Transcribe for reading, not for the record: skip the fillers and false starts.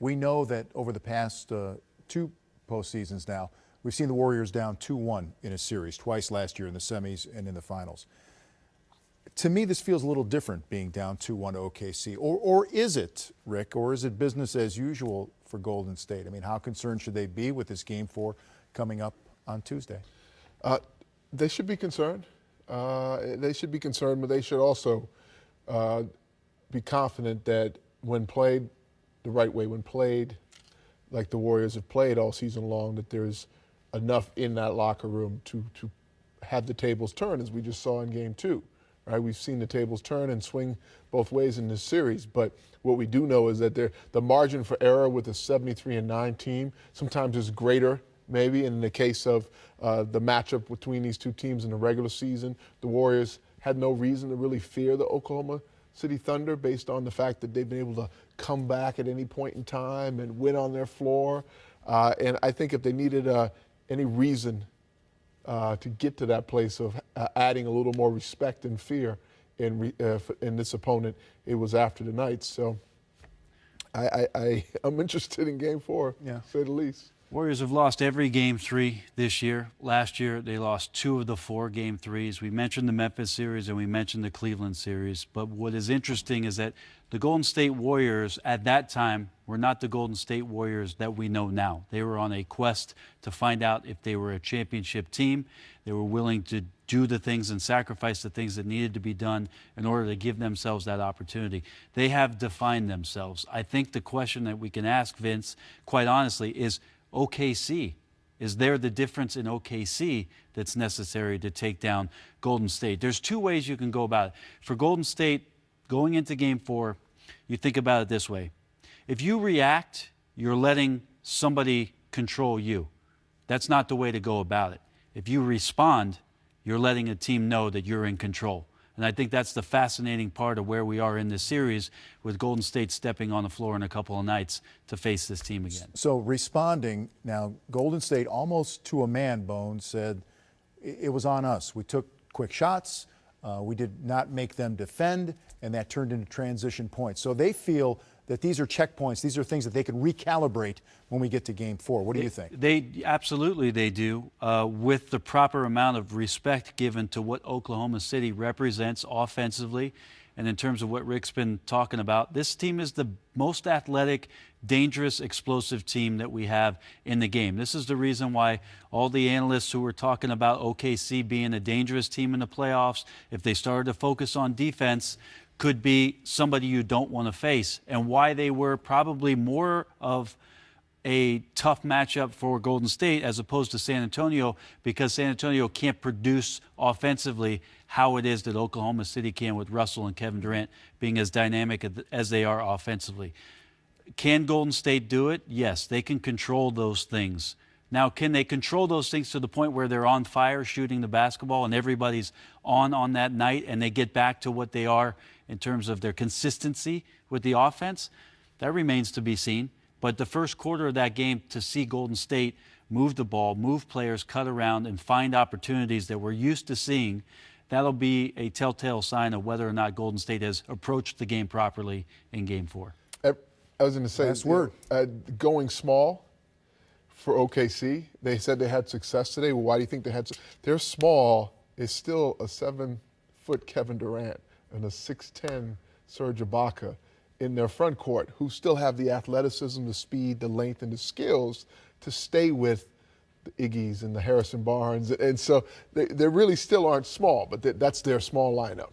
We know that over the past two postseasons now, we've seen the Warriors down 2-1 in a series, twice last year in the semis and in the finals. To me, this feels a little different being down 2-1 to OKC. Or is it, Rick, or is it business as usual for Golden State? I mean, how concerned should they be with this Game 4 coming up on Tuesday? They should be concerned. They should be concerned, but they should also be confident that when played the right way, when played like the Warriors have played all season long, that there's enough in that locker room to have the tables turn, as we just saw in Game 2. Right? We've seen the tables turn and swing both ways in this series, but what we do know is that the margin for error with a 73-9 team sometimes is greater, maybe, in the case of the matchup between these two teams in the regular season. The Warriors had no reason to really fear the Oklahoma City Thunder based on the fact that they've been able to come back at any point in time and win on their floor. And I think if they needed any reason to get to that place of adding a little more respect and fear in this opponent, it was after the night. So I'm interested in Game 4, to say the least. Warriors have lost every Game 3 this year. Last year, they lost 2 of the 4 Game 3s. We mentioned the Memphis series and we mentioned the Cleveland series. But what is interesting is that the Golden State Warriors at that time were not the Golden State Warriors that we know now. They were on a quest to find out if they were a championship team. They were willing to do the things and sacrifice the things that needed to be done in order to give themselves that opportunity. They have defined themselves. I think the question that we can ask, Vince, quite honestly, is OKC. Is there the difference in OKC that's necessary to take down Golden State? There's 2 ways you can go about it. For Golden State, going into Game 4, you think about it this way. If you react, you're letting somebody control you. That's not the way to go about it. If you respond, you're letting a team know that you're in control. And I think that's the fascinating part of where we are in this series, with Golden State stepping on the floor in a couple of nights to face this team again. So responding, now Golden State almost to a man, Bones, said it was on us. We took quick shots. We did not make them defend, and that turned into transition points. So they feel that these are checkpoints. These are things that they can recalibrate when we get to Game 4. What do you think? Absolutely they do, with the proper amount of respect given to what Oklahoma City represents offensively. And in terms of what Rick's been talking about, this team is the most athletic, dangerous, explosive team that we have in the game. This is the reason why all the analysts who were talking about OKC being a dangerous team in the playoffs, if they started to focus on defense, could be somebody you don't want to face, and why they were probably more of a tough matchup for Golden State as opposed to San Antonio, because San Antonio can't produce offensively how it is that Oklahoma City can, with Russell and Kevin Durant being as dynamic as they are offensively. Can Golden State do it? Yes, they can control those things. Now, can they control those things to the point where they're on fire shooting the basketball and everybody's on that night and they get back to what they are in terms of their consistency with the offense? That remains to be seen. But the first quarter of that game, to see Golden State move the ball, move players, cut around, and find opportunities that we're used to seeing, that'll be a telltale sign of whether or not Golden State has approached the game properly in Game 4. I was going to say, last word. Going small for OKC. They said they had success today. Well, why do you think they had? Their small is still a 7-foot Kevin Durant and a 6'10" Serge Ibaka in their front court, who still have the athleticism, the speed, the length, and the skills to stay with the Iggy's and the Harrison Barnes. And so they really still aren't small, but that's their small lineup.